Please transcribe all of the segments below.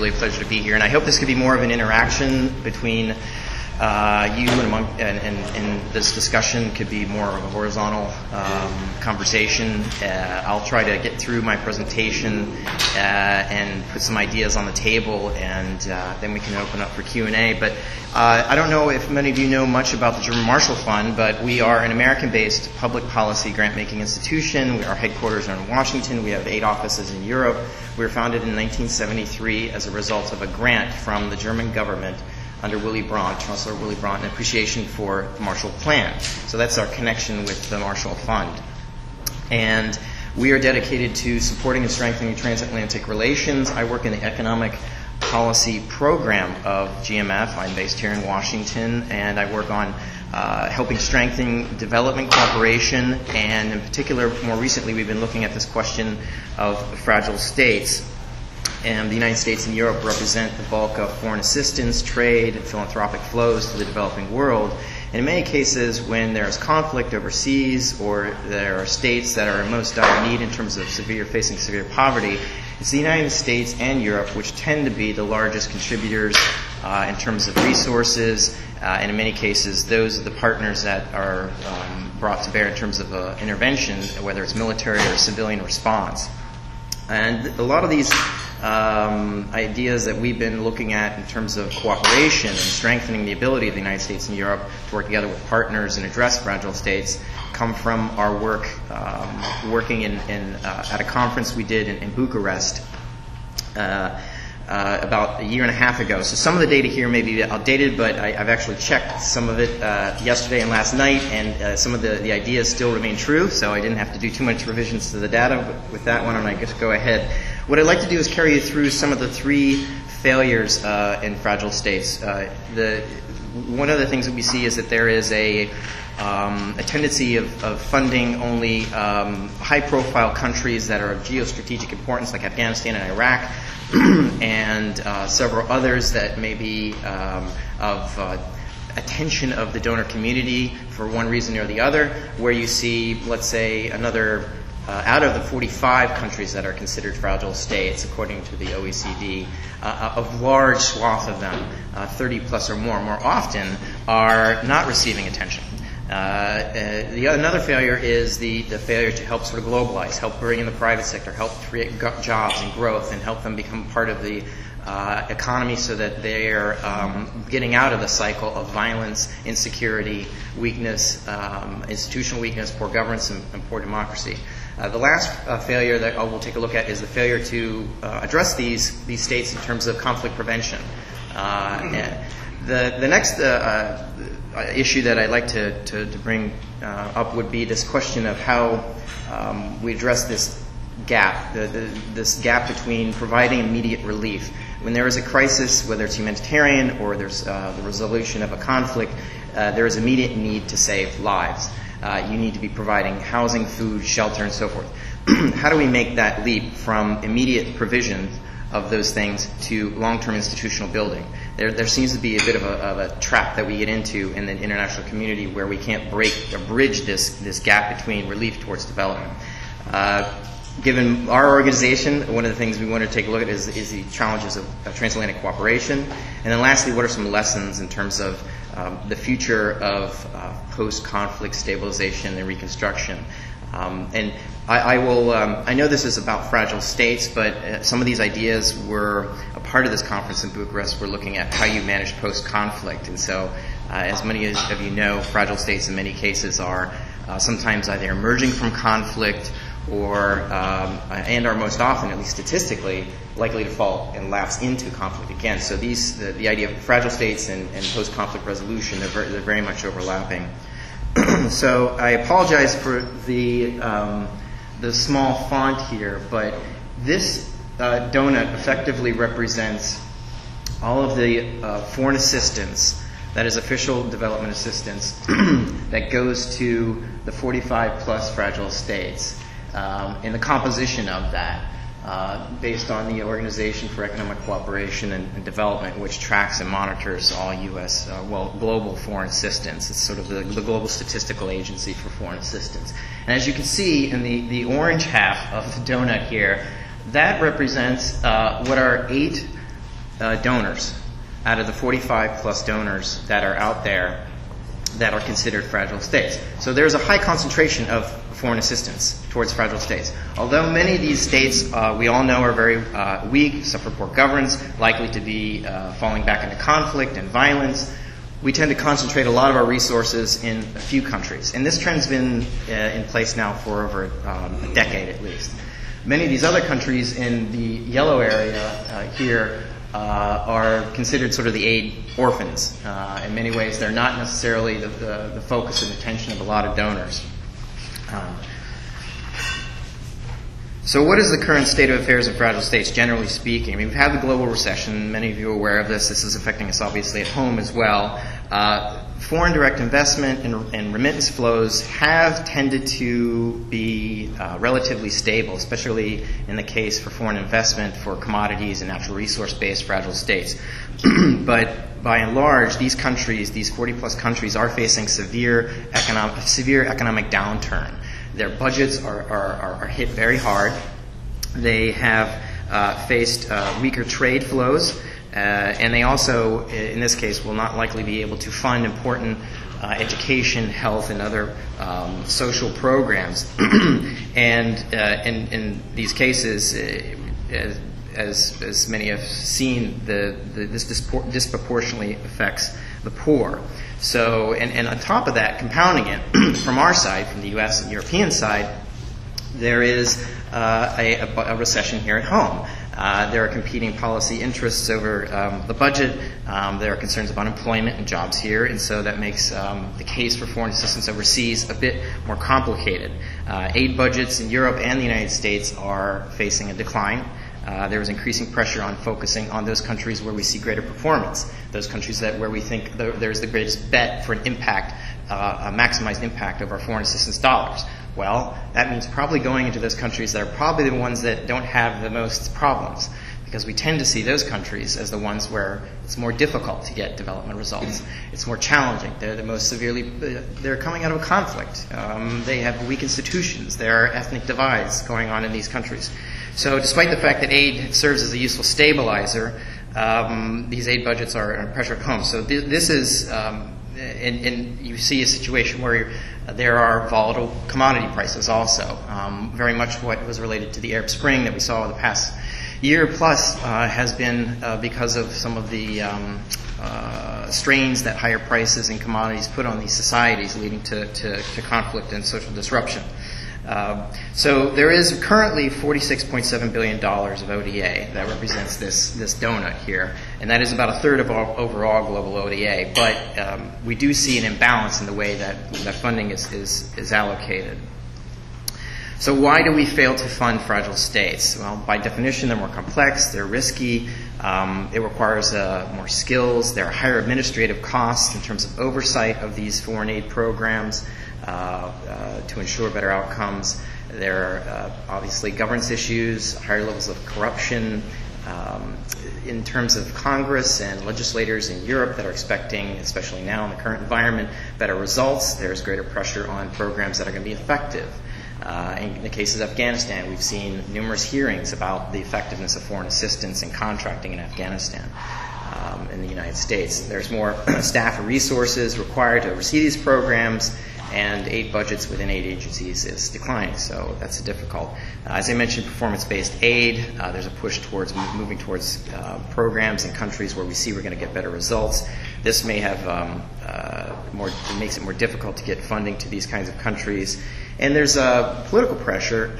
really a pleasure to be here, and I hope this could be more of an interaction between you and this discussion could be more of a horizontal conversation. I'll try to get through my presentation and put some ideas on the table, and then we can open up for Q&A. But I don't know if many of you know much about the German Marshall Fund, but we are an American-based public policy grant-making institution. Our headquarters are in Washington. We have 8 offices in Europe. We were founded in 1973 as a result of a grant from the German government under Willy Brandt, Chancellor Willy Brandt, in appreciation for the Marshall Plan. So that's our connection with the Marshall Fund. And we are dedicated to supporting and strengthening transatlantic relations. I work in the economic policy program of GMF. I'm based here in Washington, and I work on helping strengthen development cooperation, and in particular, more recently, we've been looking at this question of fragile states. And the United States and Europe represent the bulk of foreign assistance, trade, and philanthropic flows to the developing world. And in many cases, when there is conflict overseas or there are states that are in most dire need in terms of facing severe poverty, it's the United States and Europe which tend to be the largest contributors in terms of resources, and in many cases, those are the partners that are brought to bear in terms of intervention, whether it's military or civilian response. And a lot of these ideas that we've been looking at in terms of cooperation and strengthening the ability of the United States and Europe to work together with partners and address fragile states come from our work working at a conference we did in Bucharest about a year and a half ago. So some of the data here may be outdated, but I've actually checked some of it yesterday and last night, and some of the ideas still remain true, so I didn't have to do too much revisions to the data. But with that one, I guess go ahead. What I'd like to do is carry you through some of the 3 failures in fragile states. One of the things that we see is that there is a tendency of funding only high-profile countries that are of geostrategic importance, like Afghanistan and Iraq, and several others that may be of attention of the donor community for one reason or the other, where you see, let's say, another out of the 45 countries that are considered fragile states, according to the OECD, a large swath of them, 30 plus or more often, are not receiving attention. Another failure is the failure to help sort of globalize, help bring in the private sector, help create jobs and growth, and help them become part of the economy so that they're getting out of the cycle of violence, insecurity, weakness, institutional weakness, poor governance, and poor democracy. The last failure that we'll take a look at is the failure to address these states in terms of conflict prevention. The next issue that I'd like to bring up would be this question of how we address this gap, this gap between providing immediate relief. When there is a crisis, whether it's humanitarian or there's the resolution of a conflict, there is immediate need to save lives. You need to be providing housing, food, shelter, and so forth. How do we make that leap from immediate provision of those things to long-term institutional building? There seems to be a bit of a trap that we get into in the international community where we can't break or bridge this gap between relief towards development. Given our organization, one of the things we want to take a look at is the challenges of transatlantic cooperation. And then lastly, what are some lessons in terms of the future of post-conflict stabilization and reconstruction? And I know this is about fragile states, but some of these ideas were a part of this conference in Bucharest. We're looking at how you manage post-conflict. And so, as many of you know, fragile states in many cases are sometimes either emerging from conflict or and are most often, at least statistically, likely to fall and lapse into conflict again. So the idea of fragile states and post-conflict resolution, they're very much overlapping. So I apologize for the small font here, but this donut effectively represents all of the foreign assistance, that is official development assistance, that goes to the 45 plus fragile states, and the composition of that based on the Organization for Economic Cooperation and Development, which tracks and monitors all U.S., global foreign assistance. It's sort of the global statistical agency for foreign assistance. And as you can see in the orange half of the donut here, that represents what are 8 donors out of the 45 plus donors that are out there that are considered fragile states. So there's a high concentration of foreign assistance towards fragile states. Although many of these states we all know are very weak, suffer poor governance, likely to be falling back into conflict and violence, we tend to concentrate a lot of our resources in a few countries. And this trend's been in place now for over a decade at least. Many of these other countries in the yellow area here are considered sort of the aid orphans. In many ways, they're not necessarily the focus and attention of a lot of donors. So what is the current state of affairs in fragile states, generally speaking? I mean, we've had the global recession. Many of you are aware of this. This is affecting us, obviously, at home as well. Foreign direct investment and remittance flows have tended to be relatively stable, especially in the case for foreign investment for commodities and natural resource-based fragile states. But by and large, these countries, these 40-plus countries, are facing severe economic downturn. Their budgets are hit very hard. They have faced weaker trade flows, and they also, in this case, will not likely be able to fund important education, health, and other social programs. And in these cases, as many have seen, this disproportionately affects the poor. So, and on top of that, compounding it, from our side, from the U.S. and European side, there is a recession here at home. There are competing policy interests over the budget. There are concerns about employment and jobs here, and so that makes the case for foreign assistance overseas a bit more complicated. Aid budgets in Europe and the United States are facing a decline. There is increasing pressure on focusing on those countries where we see greater performance, those countries where we think there's the greatest bet for an impact, a maximized impact of our foreign assistance dollars. Well, that means probably going into those countries that are probably the ones that don't have the most problems, because we tend to see those countries as the ones where it's more difficult to get development results. It's more challenging. They're the most severely, they're coming out of a conflict. They have weak institutions. There are ethnic divides going on in these countries. So despite the fact that aid serves as a useful stabilizer, these aid budgets are under pressure at home. So this is, and you see a situation where there are volatile commodity prices also. Very much what was related to the Arab Spring that we saw in the past year plus has been because of some of the strains that higher prices and commodities put on these societies, leading to conflict and social disruption. So there is currently $46.7 billion of ODA that represents this donut here, and that is about a third of all overall global ODA. But we do see an imbalance in the way that funding is allocated. So why do we fail to fund fragile states? Well, by definition, they're more complex, they're risky, it requires more skills, there are higher administrative costs in terms of oversight of these foreign aid programs to ensure better outcomes. There are obviously governance issues, higher levels of corruption. In terms of Congress and legislators in Europe that are expecting, especially now in the current environment, better results, there's greater pressure on programs that are going to be effective. In the case of Afghanistan, we've seen numerous hearings about the effectiveness of foreign assistance and contracting in Afghanistan. In the United States, there's more staff and resources required to oversee these programs, and aid budgets within aid agencies is declining, so that's difficult. As I mentioned, performance-based aid, there's a push towards moving towards programs in countries where we see we're going to get better results. This may have it makes it more difficult to get funding to these kinds of countries. And there's political pressure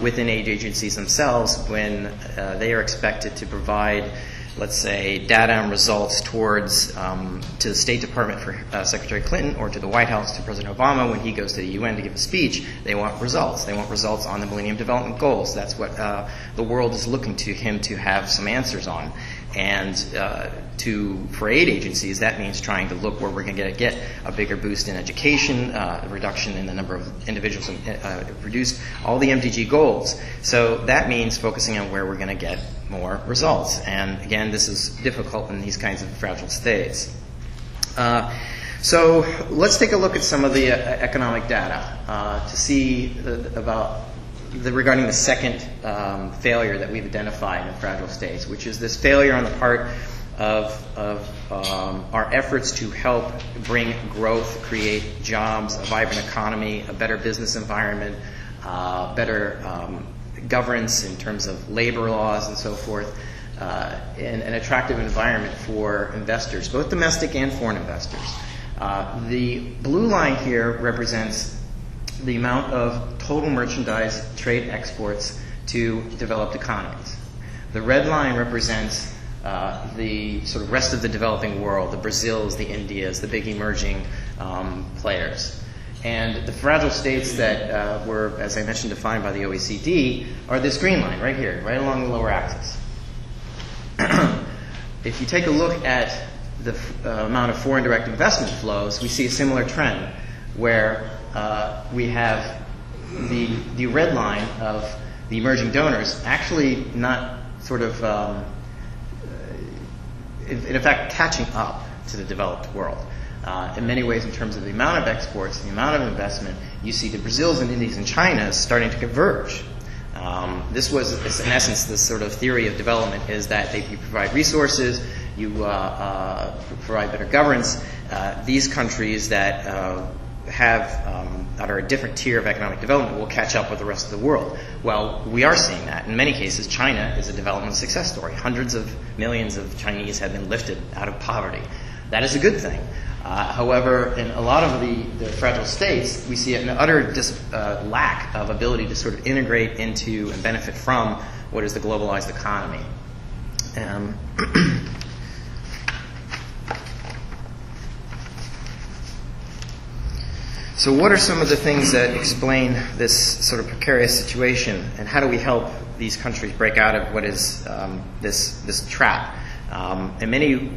within aid agencies themselves when they are expected to provide, let's say, data and results towards to the State Department for Secretary Clinton, or to the White House to President Obama when he goes to the UN to give a speech. They want results. They want results on the Millennium Development Goals. That's what the world is looking to him to have some answers on. And for aid agencies, that means trying to look where we're going to get a bigger boost in education, a reduction in the number of individuals reduce all the MDG goals. So that means focusing on where we're going to get more results. And again, this is difficult in these kinds of fragile states. So let's take a look at some of the economic data to see about regarding the second failure that we've identified in fragile states, which is this failure on the part of our efforts to help bring growth, create jobs, a vibrant economy, a better business environment, better governance in terms of labor laws and so forth, and an attractive environment for investors, both domestic and foreign investors. The blue line here represents the amount of total merchandise trade exports to developed economies. The red line represents the sort of rest of the developing world, the Brazils, the Indias, the big emerging players. And the fragile states that were, as I mentioned, defined by the OECD are this green line right here, right along the lower axis. If you take a look at the amount of foreign direct investment flows, we see a similar trend where we have the red line of the emerging donors actually not sort of, in effect, catching up to the developed world. In many ways, in terms of the amount of exports, the amount of investment, you see the Brazils and Indies and China starting to converge. This was, in essence, this sort of theory of development is that you provide resources, you provide better governance. These countries that that are a different tier of economic development will catch up with the rest of the world. Well, we are seeing that. In many cases, China is a development success story. Hundreds of millions of Chinese have been lifted out of poverty. That is a good thing. However, in a lot of the fragile states, we see an utter lack of ability to sort of integrate into and benefit from what is the globalized economy. So what are some of the things that explain this sort of precarious situation, and how do we help these countries break out of what is this trap? And many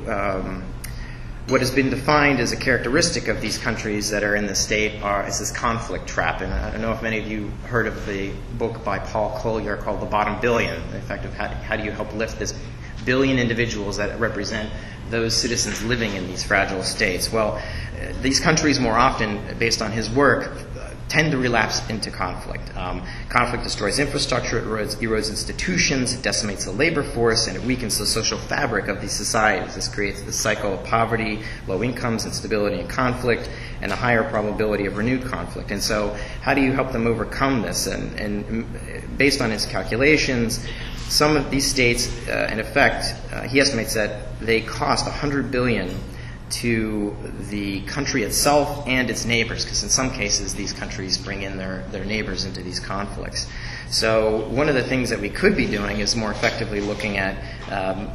what has been defined as a characteristic of these countries that are in this state is this conflict trap. And I don't know if many of you heard of the book by Paul Collier called The Bottom Billion, the effect of how do you help lift this billion individuals that represent those citizens living in these fragile states. Well, these countries more often, based on his work, tend to relapse into conflict. Conflict destroys infrastructure, it erodes institutions, it decimates the labor force, and it weakens the social fabric of these societies. This creates the cycle of poverty, low incomes, instability, and conflict, and a higher probability of renewed conflict. And so how do you help them overcome this? And based on his calculations, some of these states, in effect, he estimates that they cost $100 billion to the country itself and its neighbors, because in some cases these countries bring in their neighbors into these conflicts. So one of the things that we could be doing is more effectively looking at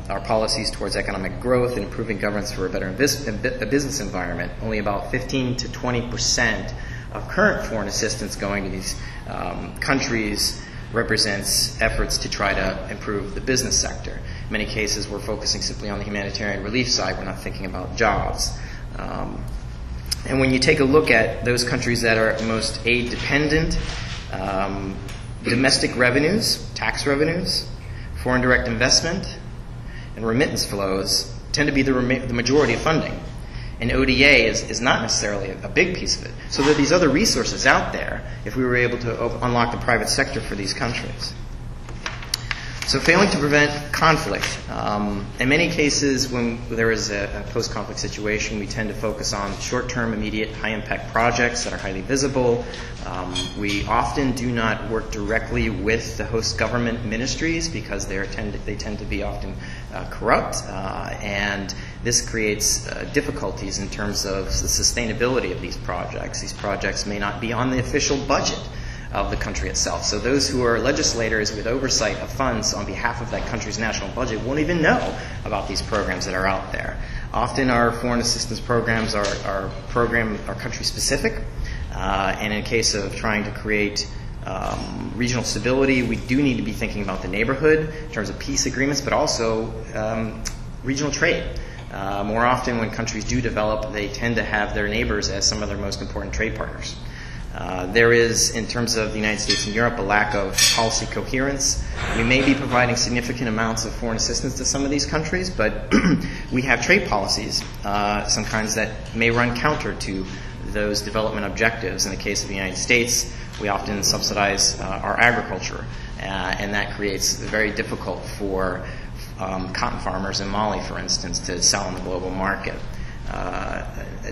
our policies towards economic growth and improving governance for a better business environment. Only about 15 to 20% of current foreign assistance going to these countries represents efforts to try to improve the business sector. In many cases, we're focusing simply on the humanitarian relief side. We're not thinking about jobs. And when you take a look at those countries that are most aid dependent, domestic revenues, tax revenues, foreign direct investment, and remittance flows tend to be the majority of funding. And ODA is not necessarily a big piece of it. So there are these other resources out there if we were able to unlock the private sector for these countries. So failing to prevent conflict. In many cases, when there is a post-conflict situation, we tend to focus on short-term, immediate, high-impact projects that are highly visible. We often do not work directly with the host government ministries because they tend to be often corrupt, and this creates difficulties in terms of the sustainability of these projects. These projects may not be on the official budget of the country itself. So those who are legislators with oversight of funds on behalf of that country's national budget won't even know about these programs that are out there. Often our foreign assistance programs are country specific, and in case of trying to create regional stability, we do need to be thinking about the neighborhood in terms of peace agreements, but also regional trade. More often when countries do develop, they tend to have their neighbors as some of their most important trade partners. There is, in terms of the United States and Europe, a lack of policy coherence. We may be providing significant amounts of foreign assistance to some of these countries, but we have trade policies, sometimes that may run counter to those development objectives. In the case of the United States, we often subsidize our agriculture, and that creates very difficult for cotton farmers in Mali, for instance, to sell in the global market.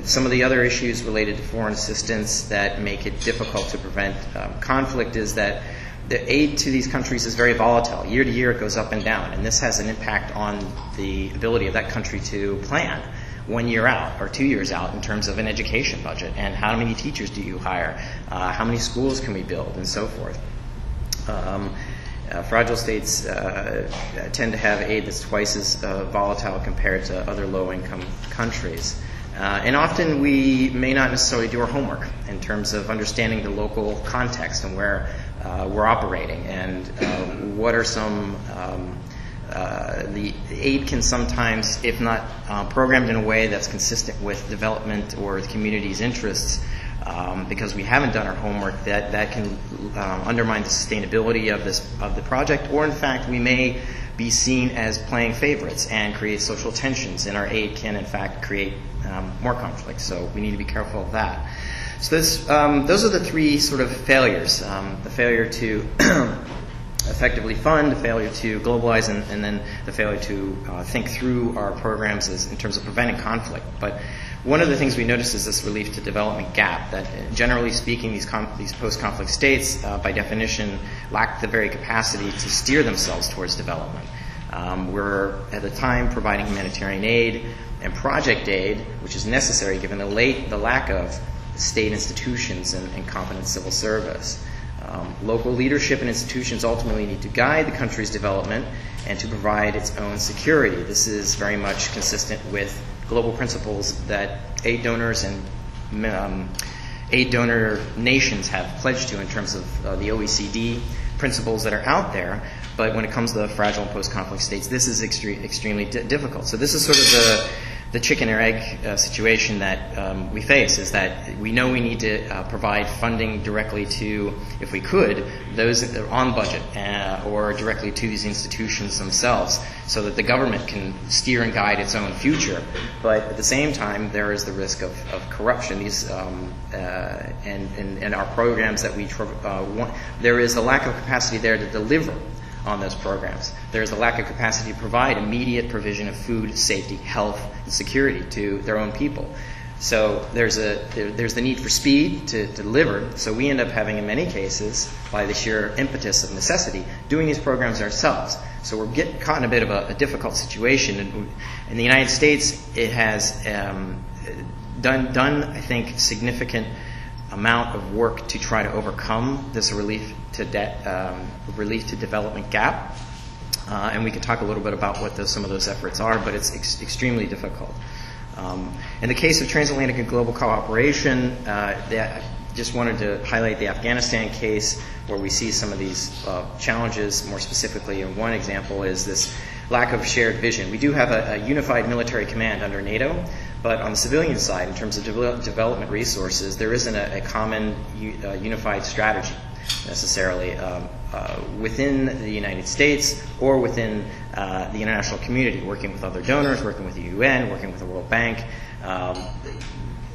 Some of the other issues related to foreign assistance that make it difficult to prevent conflict is that the aid to these countries is very volatile. Year to year it goes up and down, and this has an impact on the ability of that country to plan 1 year out or 2 years out in terms of an education budget, and how many teachers do you hire, how many schools can we build, and so forth. Fragile states tend to have aid that's twice as volatile compared to other low-income countries. And often we may not necessarily do our homework in terms of understanding the local context and where we're operating, and what are some the aid can sometimes, if not programmed in a way that's consistent with development or the community's interests, because we haven't done our homework, that can undermine the sustainability of the project, or in fact we may be seen as playing favorites and create social tensions, and our aid can in fact create more conflict. So we need to be careful of that. So those are the three sort of failures: the failure to effectively fund, the failure to globalize, and then the failure to think through our programs in terms of preventing conflict. But one of the things we notice is this relief to development gap, that generally speaking, these post-conflict states, by definition, lack the very capacity to steer themselves towards development. We're, at the time, providing humanitarian aid and project aid, which is necessary given the lack of state institutions and competent civil service. Local leadership and institutions ultimately need to guide the country's development and to provide its own security. This is very much consistent with global principles that aid donors and aid donor nations have pledged to in terms of the OECD principles that are out there. But when it comes to the fragile and post-conflict states, this is extremely difficult. So this is sort of the chicken or egg situation that we face, is that we know we need to provide funding directly to, if we could, those that are on budget, or directly to these institutions themselves, so that the government can steer and guide its own future. But at the same time, there is the risk of corruption. These and our programs that we want, there is a lack of capacity there to deliver on those programs. There is a lack of capacity to provide immediate provision of food, safety, health, and security to their own people. So there's the need for speed to deliver. So we end up having, in many cases, by the sheer impetus of necessity, doing these programs ourselves. So we're caught in a bit of a difficult situation. In the United States, it has done, I think, significant amount of work to try to overcome this relief to development gap, and we can talk a little bit about what some of those efforts are, but it's extremely difficult. In the case of transatlantic and global cooperation, I just wanted to highlight the Afghanistan case, where we see some of these challenges more specifically. And one example is this lack of shared vision. We do have a unified military command under NATO, but on the civilian side, in terms of development resources, there isn't a common unified strategy necessarily within the United States or within the international community, working with other donors, working with the UN, working with the World Bank.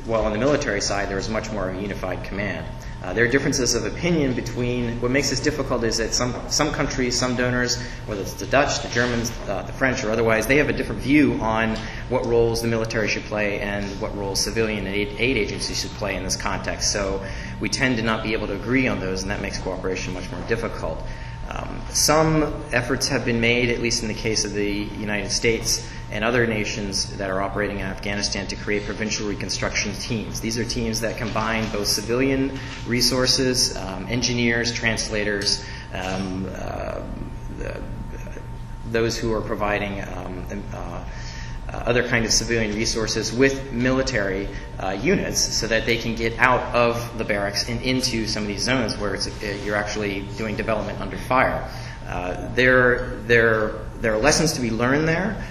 While on the military side, there is much more of a unified command. There are differences of opinion between. What makes this difficult is that some countries, some donors, whether it's the Dutch, the Germans, the French, or otherwise, they have a different view on what roles the military should play and what roles civilian aid agencies should play in this context. So we tend to not be able to agree on those, and that makes cooperation much more difficult. Some efforts have been made, at least in the case of the United States and other nations that are operating in Afghanistan, to create provincial reconstruction teams. These are teams that combine both civilian resources, engineers, translators, those who are providing other kind of civilian resources with military units, so that they can get out of the barracks and into some of these zones where you're actually doing development under fire. There are lessons to be learned there,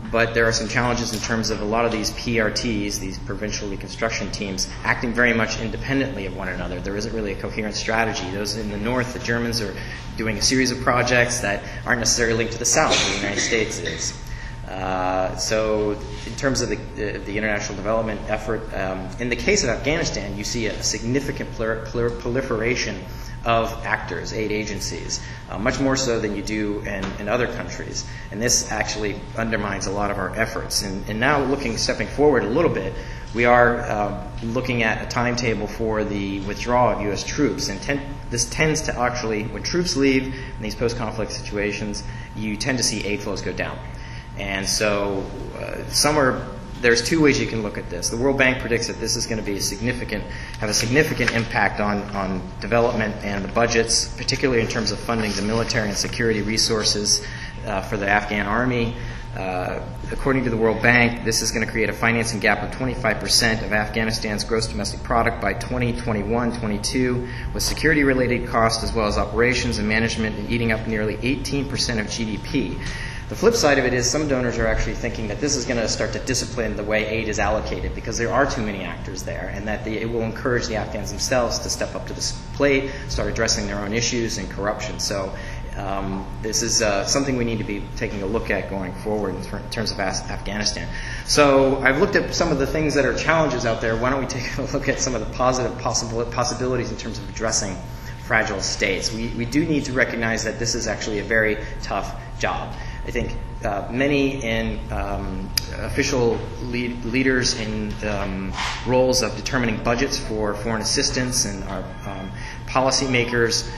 but there are some challenges in terms of a lot of these PRTs, these provincial reconstruction teams, acting very much independently of one another. There isn't really a coherent strategy. Those in the north, the Germans are doing a series of projects that aren't necessarily linked to the south, where the United States is. So in terms of the international development effort, in the case of Afghanistan, you see a significant proliferation of actors, aid agencies, much more so than you do in other countries. And this actually undermines a lot of our efforts. And now stepping forward a little bit, we are looking at a timetable for the withdrawal of U.S. troops. And this tends to actually, when troops leave in these post-conflict situations, you tend to see aid flows go down. And so there's two ways you can look at this. The World Bank predicts that this is going to be have a significant impact on development and the budgets, particularly in terms of funding the military and security resources for the Afghan army. According to the World Bank, this is going to create a financing gap of 25% of Afghanistan's gross domestic product by 2021-22, with security-related costs as well as operations and management eating up nearly 18% of GDP. The flip side of it is some donors are actually thinking that this is going to start to discipline the way aid is allocated because there are too many actors there, and that it will encourage the Afghans themselves to step up to the plate, start addressing their own issues and corruption. So this is something we need to be taking a look at going forward in terms of Afghanistan. So I've looked at some of the things that are challenges out there. Why don't we take a look at some of the positive possibilities in terms of addressing fragile states. We do need to recognize that this is actually a very tough job. I think many in official leaders in roles of determining budgets for foreign assistance and our policymakers,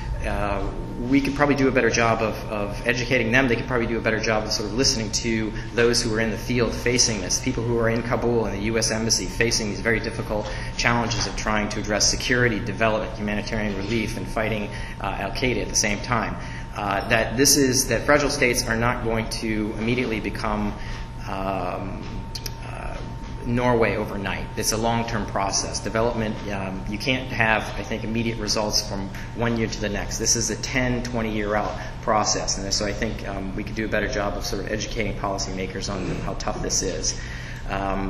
we could probably do a better job of educating them. They could probably do a better job of sort of listening to those who are in the field facing this, people who are in Kabul and the U.S. Embassy facing these very difficult challenges of trying to address security, development, humanitarian relief, and fighting al-Qaeda at the same time. That fragile states are not going to immediately become Norway overnight. It's a long-term process. Development, you can't have, I think, immediate results from one year to the next. This is a 10, 20-year out process. And so I think we could do a better job of sort of educating policymakers on how tough this is.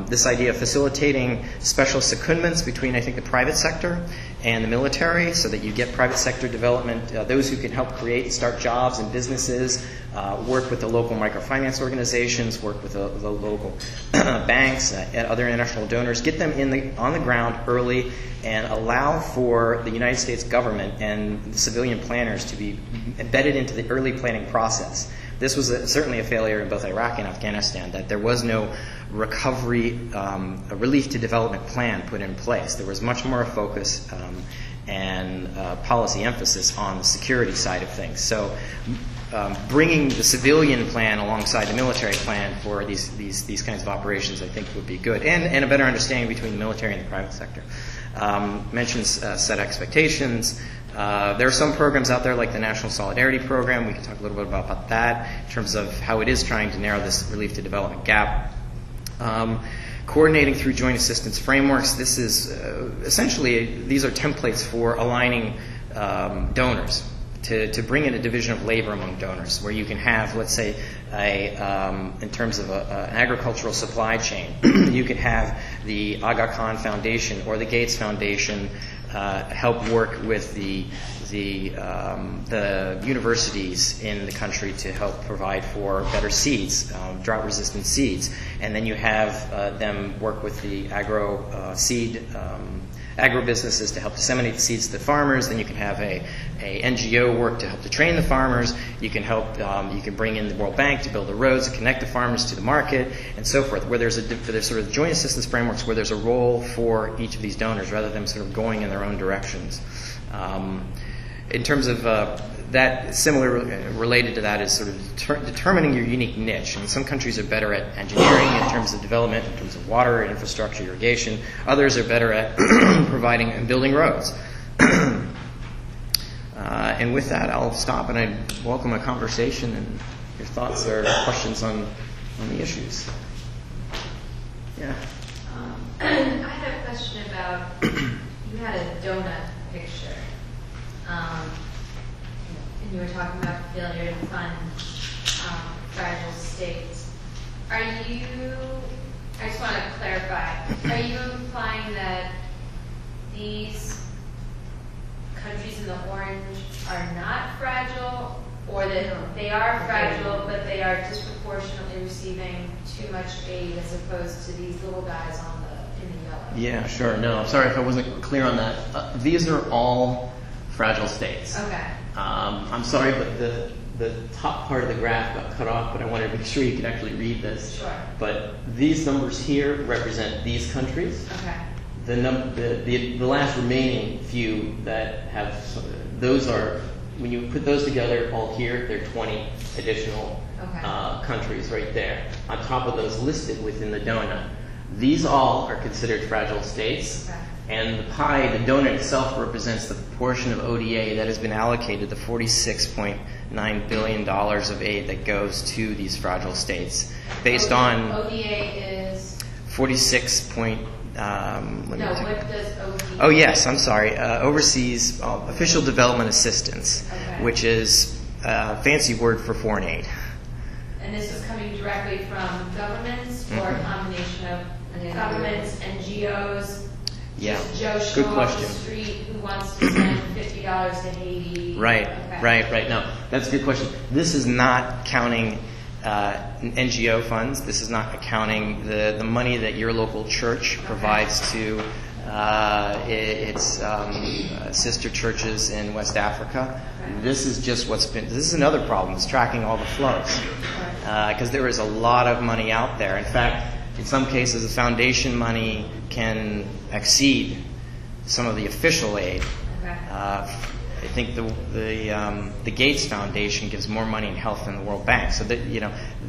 This idea of facilitating special secondments between, I think, the private sector and the military so that you get private sector development, those who can help create and start jobs and businesses, work with the local microfinance organizations, work with the local banks and other international donors, get them on the ground early and allow for the United States government and the civilian planners to be embedded into the early planning process. This was certainly a failure in both Iraq and Afghanistan, that there was no recovery, a relief to development plan put in place. There was much more focus and policy emphasis on the security side of things. So bringing the civilian plan alongside the military plan for these kinds of operations, I think, would be good. And a better understanding between the military and the private sector. Mentions set expectations. There are some programs out there like the National Solidarity Program. We can talk a little bit about that in terms of how it is trying to narrow this relief to development gap. Coordinating through joint assistance frameworks. This is essentially, these are templates for aligning donors to bring in a division of labor among donors, where you can have, let's say, in terms of an agricultural supply chain, you could have the Aga Khan Foundation or the Gates Foundation help work with the universities in the country to help provide for better seeds, drought-resistant seeds. And then you have them work with the agro-businesses to help disseminate the seeds to the farmers. Then you can have a NGO work to help to train the farmers. You can help. You can bring in the World Bank to build the roads and connect the farmers to the market, and so forth. Where there's sort of joint assistance frameworks where there's a role for each of these donors rather than sort of going in their own directions. In terms of that, similar related to that is sort of determining your unique niche. And some countries are better at engineering in terms of development, in terms of water, infrastructure, irrigation. Others are better at providing and building roads. And with that, I'll stop and I welcome a conversation and your thoughts or questions on the issues. Yeah. I had a question about, you had a donut picture. And you were talking about failure to fund fragile states. I just want to clarify, are you implying that these countries in the orange are not fragile, or that they are fragile, but they are disproportionately potentially receiving too much aid as opposed to these little guys in the yellow? Yeah, sure. No, I'm sorry if I wasn't clear on that. These are all fragile states. Okay. I'm sorry, but the top part of the graph got cut off, but I wanted to make sure you could actually read this. Sure. But these numbers here represent these countries. Okay. The last remaining few that have, those are, when you put those together all here, they're 20 additional countries right there, on top of those listed within the donut. These all are considered fragile states. Okay. And the pie, the donut itself, represents the proportion of ODA that has been allocated, the $46.9 billion of aid that goes to these fragile states, based on ODA is 46 point. what does ODA? Oh yes, I'm sorry. Overseas official development assistance, Okay. which is a fancy word for foreign aid. And this is coming directly from governments or a combination of governments, NGOs? Yeah, Just Joe good Schmo question. off the street who wants to send $50 to Haiti. Right, Okay. right. No, that's a good question. This is not counting NGO funds. This is not accounting the money that your local church provides to its sister churches in West Africa. Okay. This is just this is another problem. It's tracking all the flows. Because there is a lot of money out there. In fact, in some cases, the foundation money can exceed some of the official aid. Okay. I think the Gates Foundation gives more money in health than the World Bank. So that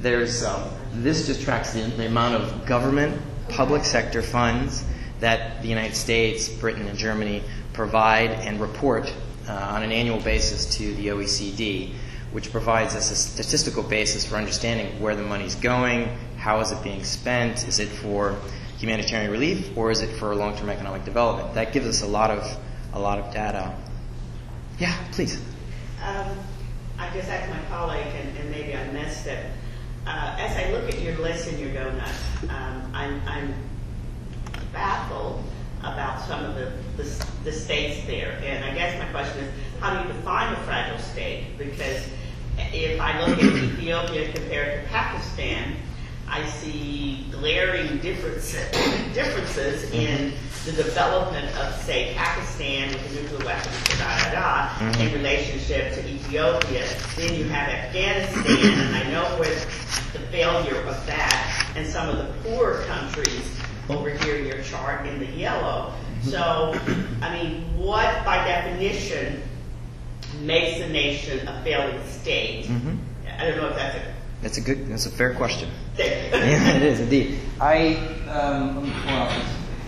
there's this just tracks the amount of government, public sector funds that the United States, Britain, and Germany provide and report on an annual basis to the OECD, which provides us a statistical basis for understanding where the money's going, how is it being spent, is it for humanitarian relief, or is it for long-term economic development? That gives us a lot of data. Yeah, please. I just asked my colleague, and maybe I missed it. As I look at your list in your donut, I'm baffled about some of the states there. And I guess my question is, how do you define a fragile state? Because if I look at Ethiopia compared to Pakistan, I see glaring differences in the development of, say, Pakistan with the nuclear weapons, in relationship to Ethiopia. Then you have Afghanistan, and I know where the failure of that, and some of the poorer countries over here in your chart in the yellow. So, I mean, what by definition makes a nation a failing state? I don't know if that's That's a fair question. Thank you. Yeah, it is indeed.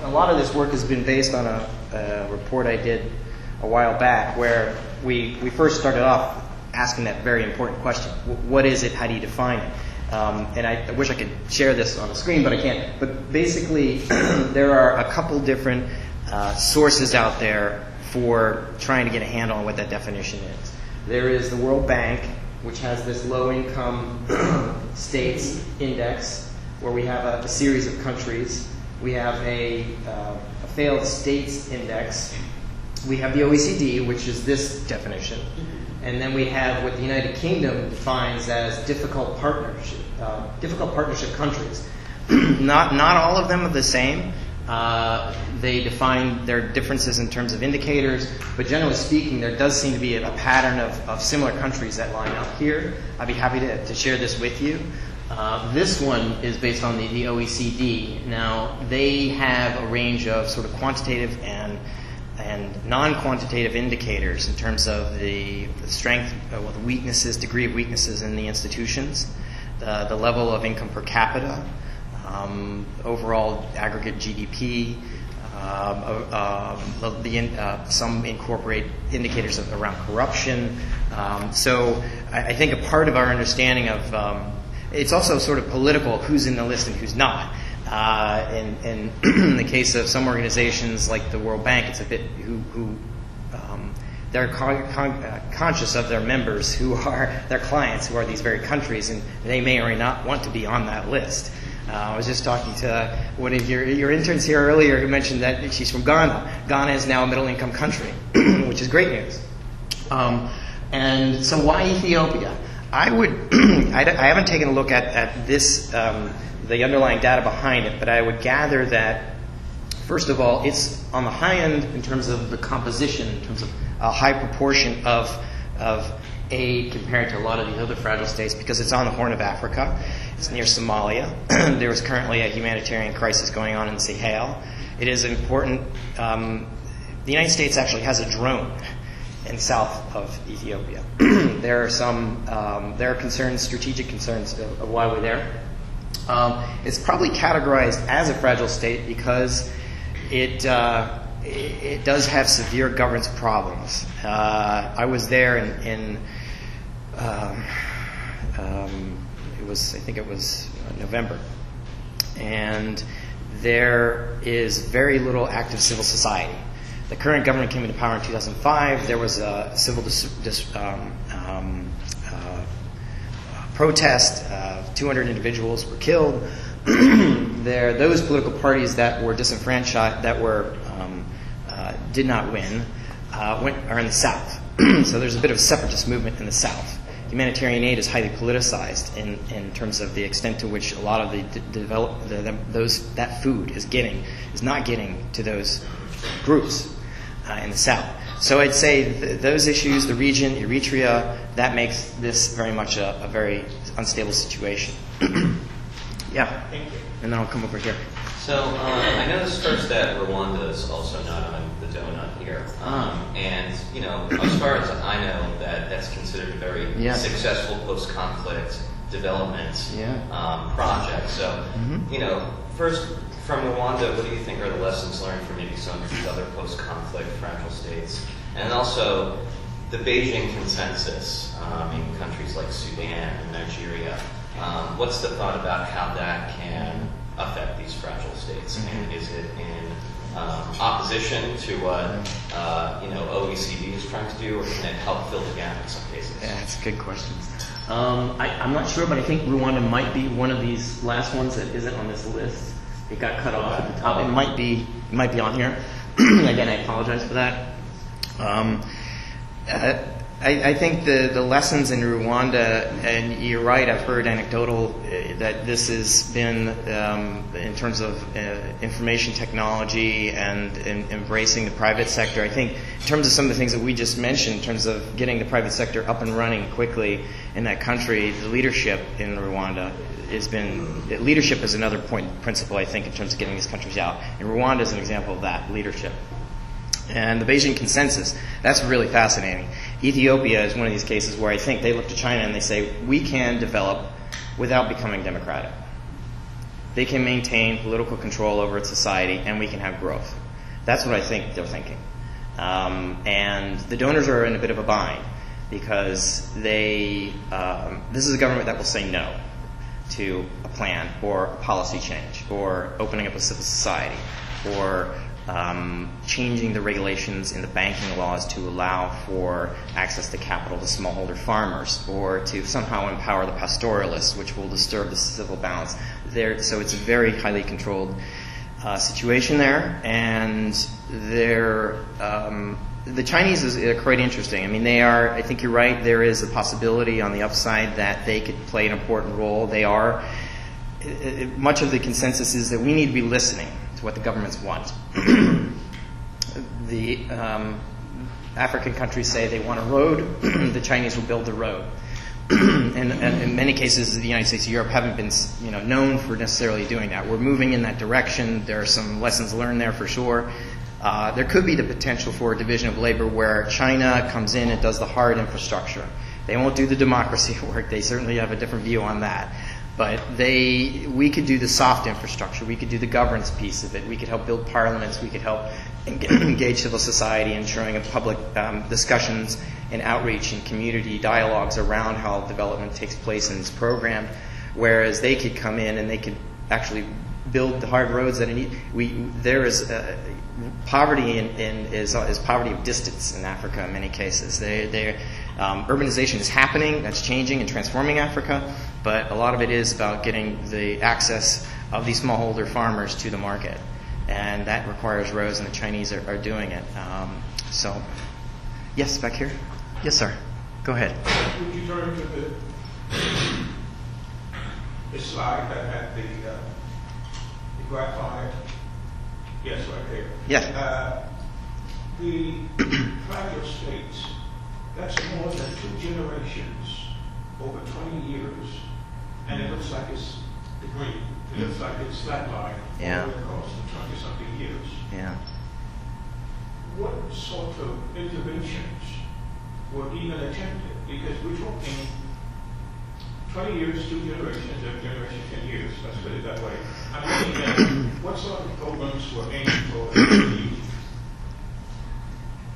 A lot of this work has been based on a report I did a while back, where we first started off asking that very important question: what is it? How do you define it? And I wish I could share this on the screen, but I can't. But basically, there are a couple different sources out there for trying to get a handle on what that definition is. There is the World Bank, which has this low-income states index, where we have a series of countries. We have a failed states index. We have the OECD, which is this definition. And then we have what the United Kingdom defines as difficult partnership countries. Not all of them are the same. They define their differences in terms of indicators, but generally speaking, there does seem to be a pattern of similar countries that line up here. I'd be happy to share this with you. This one is based on the OECD. Now, they have a range of sort of quantitative and non-quantitative indicators in terms of the strength, the weaknesses, degree of weaknesses in the institutions, the level of income per capita, overall aggregate GDP. Some incorporate indicators around corruption. So I think a part of our understanding of it's also sort of political, who's in the list and who's not. In the case of some organizations like the World Bank, it's a bit who they're conscious of their members, who are their clients, who are these very countries, and they may or may not want to be on that list. I was just talking to one of your interns here earlier who mentioned that she's from Ghana. Ghana is now a middle-income country, which is great news. And so why Ethiopia? I would. I haven't taken a look at this, the underlying data behind it, but I would gather that, first of all, it's on the high end in terms of the composition, in terms of a high proportion of aid compared to a lot of the other fragile states, because it's on the Horn of Africa. It's near Somalia. There is currently a humanitarian crisis going on in the Sahel. It is important. The United States actually has a drone in south of Ethiopia. There are concerns, strategic concerns of why we're there. It's probably categorized as a fragile state because it does have severe governance problems. I was there in it was November, and there is very little active civil society. The current government came into power in 2005. There was a civil protest. 200 individuals were killed. Those political parties that were disenfranchised, did not win, are in the South. So there's a bit of a separatist movement in the South. Humanitarian aid is highly politicized in terms of the extent to which a lot of that food is not getting to those groups in the South. So I'd say those issues, the region, Eritrea, that makes this very much a very unstable situation. Yeah. Thank you. And then I'll come over here. So I noticed first that Rwanda is also not on the donut here. And, as far as I know, that's considered a very successful post-conflict development project. So, first, from Rwanda, what do you think are the lessons learned from maybe some of these other post-conflict fragile states? And also, the Beijing consensus in countries like Sudan and Nigeria. What's the thought about how that can affect these fragile states? And is it in opposition to what OECD is trying to do, or can it help fill the gap in some cases? Yeah, that's a good question. I'm not sure, but I think Rwanda might be one of these last ones that isn't on this list. It got cut off at the top. It might be on here. Again, I apologize for that. I think the lessons in Rwanda, and you're right, I've heard anecdotal that this has been, in terms of information technology and embracing the private sector. I think in terms of some of the things that we just mentioned, in terms of getting the private sector up and running quickly in that country, the leadership in Rwanda leadership is another principle, I think, in terms of getting these countries out. And Rwanda is an example of that, leadership. And the Beijing consensus, that's really fascinating. Ethiopia is one of these cases where I think they look to China and they say, we can develop without becoming democratic. They can maintain political control over its society, and we can have growth. That's what I think they're thinking. And the donors are in a bit of a bind because this is a government that will say no to a plan or a policy change or opening up a civil society or changing the regulations in the banking laws to allow for access to capital to smallholder farmers, or to somehow empower the pastoralists, which will disturb the civil balance there. So it's a very highly controlled situation there, and the Chinese is quite interesting. I mean, I think you're right, there is a possibility on the upside that they could play an important role. Much of the consensus is that we need to be listening to what the governments want. The African countries say they want a road. The Chinese will build the road. And in many cases, the United States and Europe haven't been known for necessarily doing that. We're moving in that direction. There are some lessons learned there for sure. There could be the potential for a division of labor where China comes in and does the hard infrastructure. They won't do the democracy work. They certainly have a different view on that. But we could do the soft infrastructure. We could do the governance piece of it. We could help build parliaments. We could help engage civil society, ensuring a public discussions and outreach and community dialogues around how development takes place in this program. Whereas they could come in and they could actually build the hard roads that need. There is poverty is poverty of distance in Africa in many cases. Urbanization is happening. That's changing and transforming Africa. But a lot of it is about getting the access of these smallholder farmers to the market. And that requires roads, and the Chinese are doing it. Yes, back here. Yes, sir. Go ahead. Would you turn to the the slide that had the graph on it. Yes, right there. Yeah. The fragile states, that's more than 2 generations over 20 years, and it looks like it's the green. It looks like it's flatlined Yeah. all the way across the 20-something years. Yeah. What sort of interventions were even attempted? Because we're talking 20 years, 2 generations, every generation 10 years, let's put it that way. I'm looking at what sort of programs were aimed for the youth.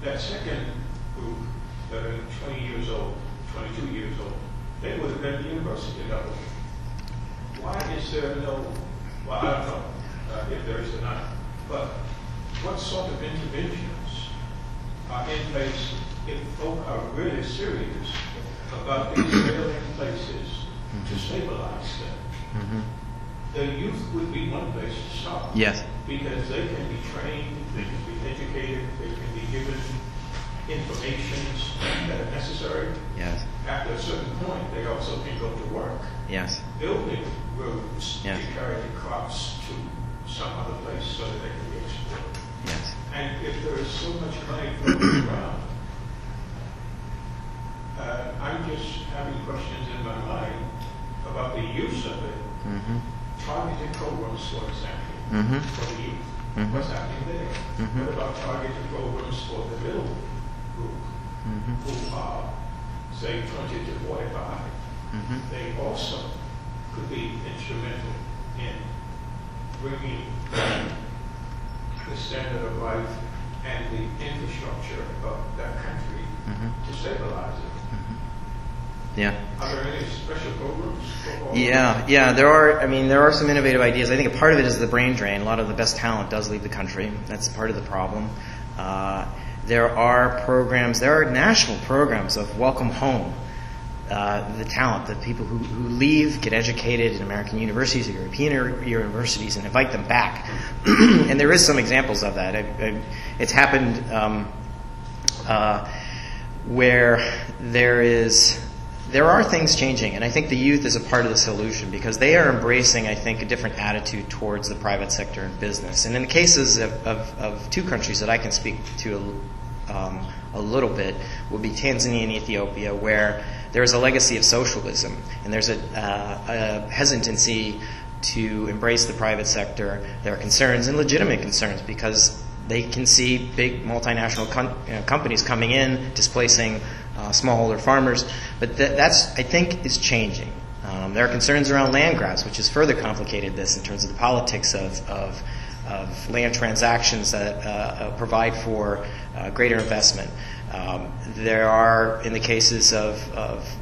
That second group that are 20 years old, 22 years old, they would have been university level. Why is there no, well, I don't know if there is or not, but what sort of interventions are in place if folk are really serious about these failing places to stabilize them? The youth would be one place to start. Yes. Because they can be trained, they can be educated, they can be given information that are necessary. Yes. After a certain point, they also can go to work. Yes. Building roads Yes. to carry the crops to some other place so that they can be exported. Yes. And if there is so much money floating around, I'm just having questions in my mind about the use of it. Targeted programs, for example, for the youth. What's happening there? What about targeted programs for the middle group who are, say, 20 to 45? They also could be instrumental in bringing the standard of life and the infrastructure of that country to stabilize it. Yeah. Are there any special programs for all Yeah, there are. I mean, there are some innovative ideas. I think a part of it is the brain drain. A lot of the best talent does leave the country. That's part of the problem. There are programs. There are national programs of welcome home. The talent, the people who leave, get educated in American universities or European universities, and invite them back. And there is some examples of that. It's happened where there are things changing, and I think the youth is a part of the solution because they are embracing, I think, a different attitude towards the private sector and business. And in the cases of 2 countries that I can speak to a little bit would be Tanzania and Ethiopia, where there is a legacy of socialism, and there's a hesitancy to embrace the private sector. There are concerns, and legitimate concerns, because they can see big multinational companies coming in, displacing smallholder farmers. But that's, I think, is changing. There are concerns around land grabs, which has further complicated this in terms of the politics of land transactions that provide for greater investment. There are, in the cases of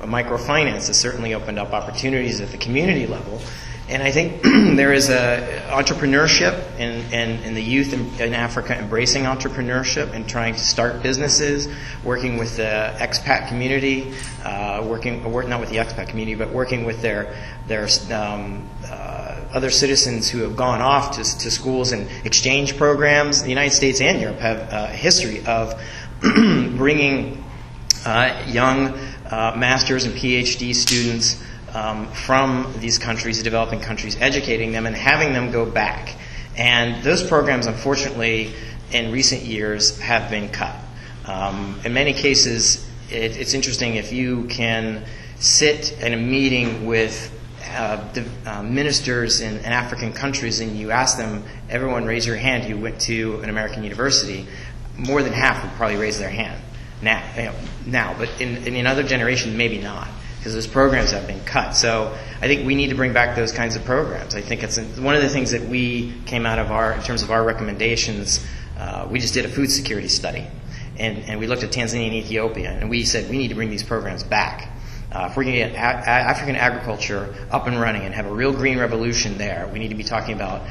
microfinance, has certainly opened up opportunities at the community level. And I think there is entrepreneurship and the youth in Africa embracing entrepreneurship and trying to start businesses, working with the expat community, not with the expat community, but working with their other citizens who have gone off to schools and exchange programs. The United States and Europe have a history of bringing young master's and PhD students from these countries, developing countries, educating them and having them go back. And those programs, unfortunately, in recent years have been cut. In many cases, it's interesting if you can sit in a meeting with ministers in African countries and you ask them, everyone raise your hand who went to an American university, more than half would probably raise their hand now. But in other generations, maybe not, because those programs have been cut. So I think we need to bring back those kinds of programs. I think it's one of the things that we came out of in terms of our recommendations. We just did a food security study, and we looked at Tanzania and Ethiopia, and we said we need to bring these programs back. If we're going to get African agriculture up and running and have a real green revolution there, we need to be talking about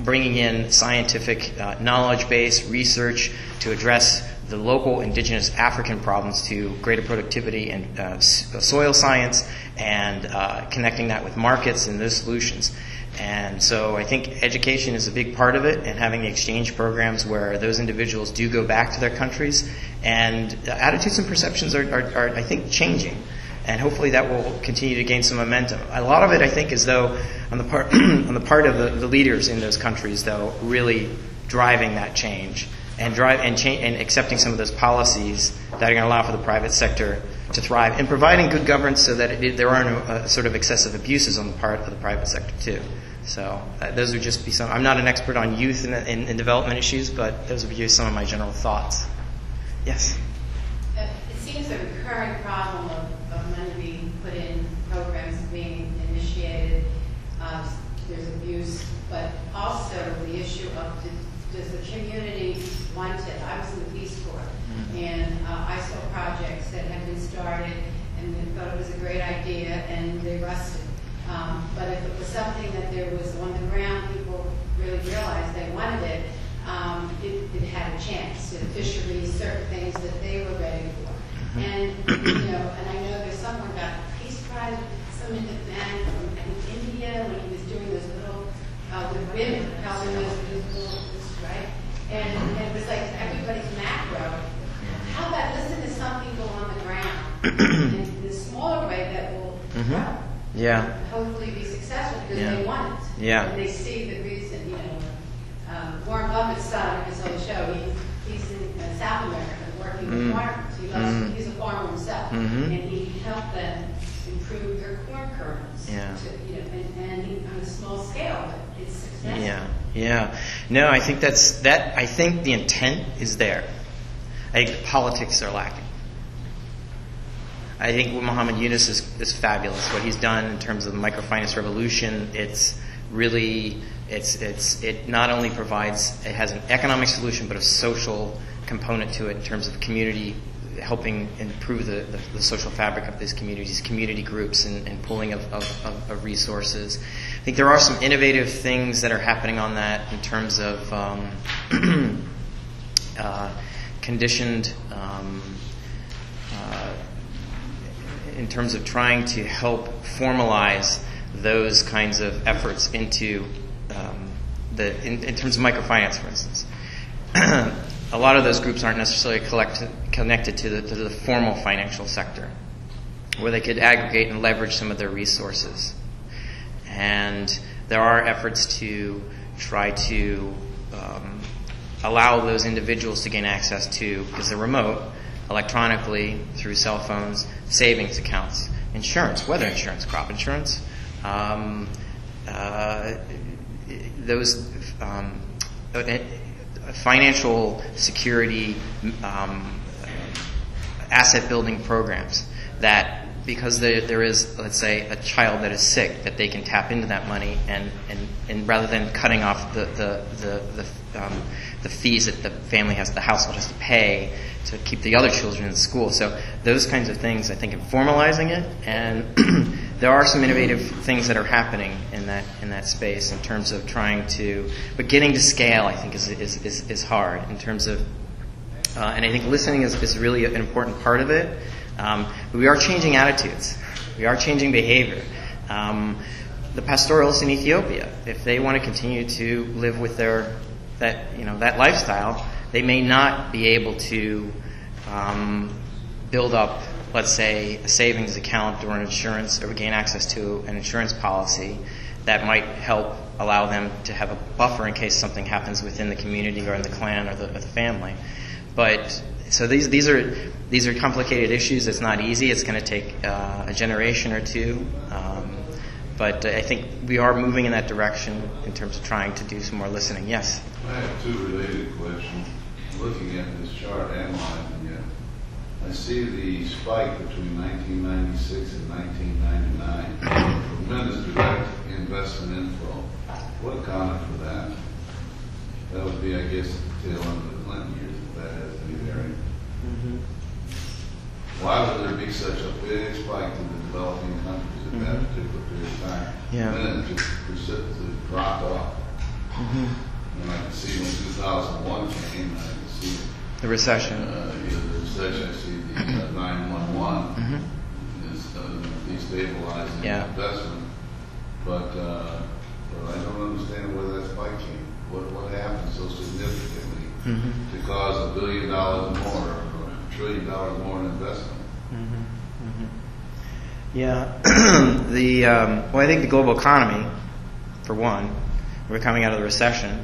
bringing in scientific knowledge-based research to address the local indigenous African problems to greater productivity and soil science, and connecting that with markets and those solutions. And so I think education is a big part of it, and having the exchange programs where those individuals do go back to their countries. And attitudes and perceptions are I think, changing. And hopefully that will continue to gain some momentum. A lot of it, I think, is though on the part on the part of the leaders in those countries, though, really driving that change and accepting some of those policies that are going to allow for the private sector to thrive, and providing good governance so that there are no sort of excessive abuses on the part of the private sector too. So those would just be some. I'm not an expert on youth and development issues, but those would be some of my general thoughts. Yes. It seems a recurring problem of money being put in programs being initiated. There's abuse, but also the issue of does the community want it? I was in the Peace Corps, and I saw projects that had been started, and they thought it was a great idea, and they rusted. But if it was something that there was on the ground, people really realized they wanted it, it had a chance. The fisheries, certain things that they were ready for. And, and I know there's someone got a Peace Prize, some man from India, when he was doing those little, with women, helping those little, right? And it was like everybody's macro. How about listen to something go on the ground in a smaller way that will grow? Yeah. Hopefully be successful because they want it. Yeah. And they see the reason, Warren Buffett's son, his whole show, he's in South America working with farmers. He's a farmer himself. And he helped them improve their corn kernels. Yeah. And on a small scale, but it's successful. Yeah. No, I think I think the intent is there. I think the politics are lacking. I think what Muhammad Yunus is fabulous. What he's done in terms of the microfinance revolution, it's really, it not only provides, it has an economic solution, but a social component to it in terms of community, helping improve the social fabric of these communities, community groups, and pooling of resources. I think there are some innovative things that are happening on that in terms of conditioned, in terms of trying to help formalize those kinds of efforts into in terms of microfinance, for instance. A lot of those groups aren't necessarily connected to the formal financial sector, where they could aggregate and leverage some of their resources. And there are efforts to try to allow those individuals to gain access to, because they're remote, electronically through cell phones, savings accounts, insurance, weather insurance, crop insurance, those financial security asset building programs that, because there is, let's say, a child that is sick, that they can tap into that money and rather than cutting off the fees that the family has, the household has to pay to keep the other children in school. So those kinds of things, I think, in formalizing it, and there are some innovative things that are happening in that space in terms of trying to, but getting to scale, I think, is hard in terms of, and I think listening is really an important part of it. We are changing attitudes. We are changing behavior. The pastoralists in Ethiopia, if they want to continue to live with that lifestyle, they may not be able to build up, let's say, a savings account or an insurance, or gain access to an insurance policy that might help allow them to have a buffer in case something happens within the community or in the clan or the family. But so these are complicated issues. It's not easy. It's going to take a generation or two. But I think we are moving in that direction in terms of trying to do some more listening. Yes? I have two related questions. Looking at this chart, analyzing it, I see the spike between 1996 and 1999. Tremendous direct investment inflow. What accounted for that? That would be, I guess, the tail end of the Clinton years, if that has any bearing. Why would there be such a big spike in the developing countries at that particular period of time? Yeah. And then it just precipitously dropped off. And I can see when 2001 came, I can see The recession. the recession. I see the 911 is destabilizing investment. But I don't understand where that spike came. What happened so significantly to cause $1 billion more or $1 trillion more in investment? Yeah. Well, I think the global economy, for one, we're coming out of the recession.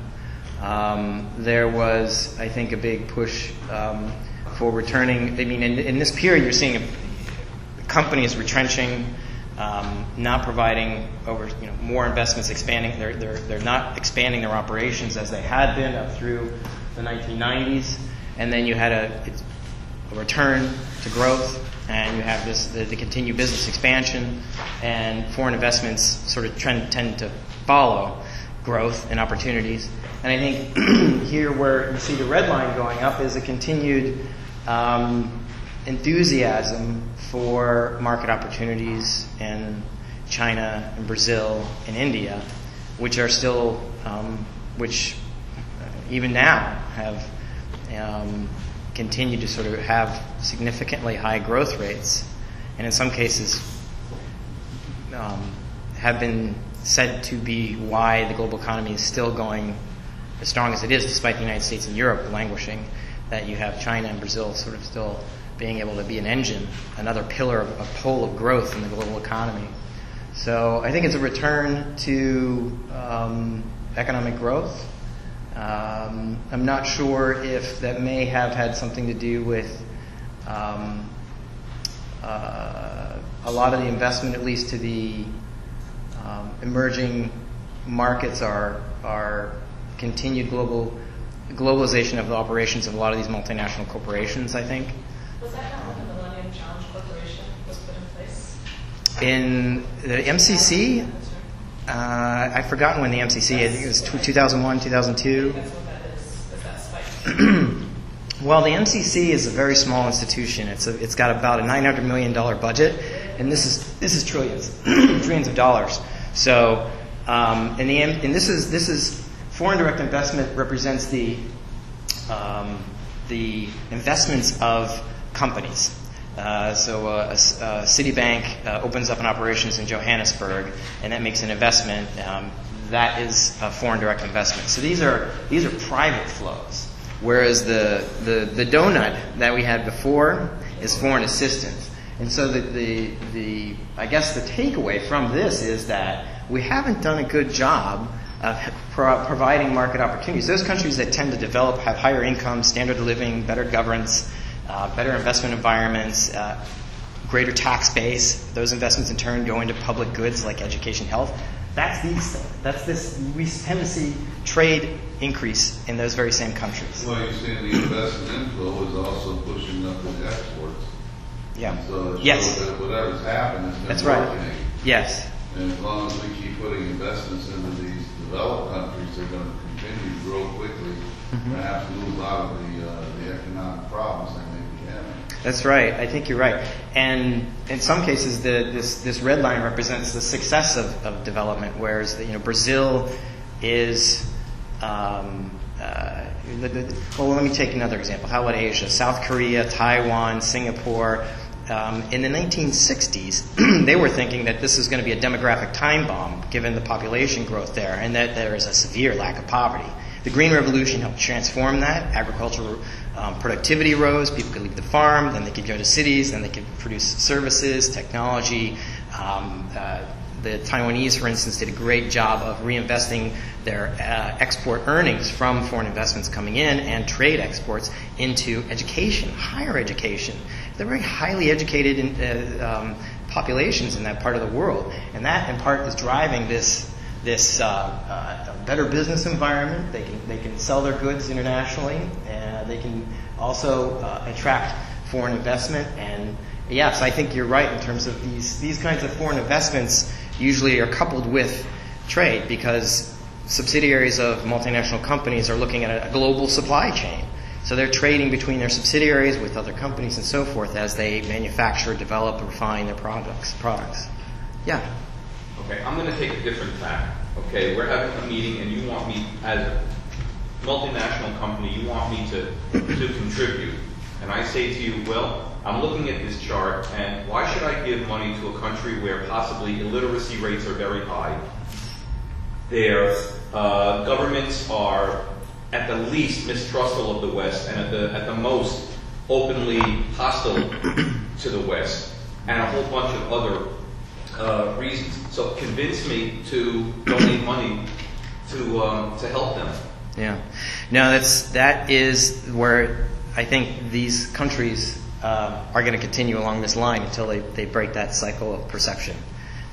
There was, I think, a big push for returning. I mean, in this period, you're seeing companies retrenching, not providing more investments, expanding. They're not expanding their operations as they had been up through the 1990s, and then you had a return to growth. And you have the continued business expansion, and foreign investments sort of tend to follow growth and opportunities. And I think here where you see the red line going up is a continued enthusiasm for market opportunities in China and Brazil and India, which are still, which even now have continue to sort of have significantly high growth rates, and in some cases have been said to be why the global economy is still going as strong as it is, despite the United States and Europe languishing, that you have China and Brazil sort of still being able to be an engine, another pillar, a pole of growth in the global economy. So I think it's a return to economic growth. I'm not sure if that may have had something to do with a lot of the investment, at least to the emerging markets, are continued globalization of the operations of a lot of these multinational corporations, I think. Was that how the Millennium Challenge Corporation was put in place? In the MCC? I've forgotten when the MCC, I think it was 2001, 2002. That's what that is that spike? Well, the MCC is a very small institution. It's got about a $900 million budget, and this is trillions, trillions of dollars. So, and this is foreign direct investment represents the investments of companies. So Citibank opens up an operations in Johannesburg, and that makes an investment. That is a foreign direct investment. So these are private flows, whereas the donut that we had before is foreign assistance. And so I guess the takeaway from this is that we haven't done a good job of providing market opportunities. Those countries that tend to develop have higher income, standard of living, better governance, better investment environments, greater tax base. Those investments in turn go into public goods like education, health. We tend to see trade increase in those very same countries. Well, you're seeing the investment inflow is also pushing up the exports. Yeah. So it Yes. shows that whatever's happened has been That's right. working. Yes. And as long as we keep putting investments into these developed countries, they're going to continue to grow quickly, perhaps lose out of the economic problems they may be having. That's right. I think you're right. And in some cases, this red line represents the success of development, whereas Brazil is. Well, let me take another example. How about Asia? South Korea, Taiwan, Singapore. In the 1960s, they were thinking that this was going to be a demographic time bomb, given the population growth there, and that there is a severe lack of poverty. The Green Revolution helped transform that. Agricultural productivity rose. People could leave the farm, then they could go to cities, then they could produce services, technology. The Taiwanese, for instance, did a great job of reinvesting their export earnings from foreign investments coming in and trade exports into education, higher education. They're very highly educated populations in that part of the world, and that, in part, is driving this better business environment. They can sell their goods internationally, and they can also attract foreign investment. And yes, I think you're right in terms of these kinds of foreign investments usually are coupled with trade, because subsidiaries of multinational companies are looking at a global supply chain. So they're trading between their subsidiaries with other companies and so forth as they manufacture, develop, refine their products. Yeah. Okay, I'm going to take a different tack. Okay, we're having a meeting, and you want me, as a multinational company, you want me to contribute. And I say to you, well, I'm looking at this chart, and why should I give money to a country where possibly illiteracy rates are very high? Their governments are at the least mistrustful of the West, and at the most openly hostile to the West, and a whole bunch of other reasons. So convince me to donate money to help them. Yeah. No, that is where I think these countries are going to continue along this line until they break that cycle of perception.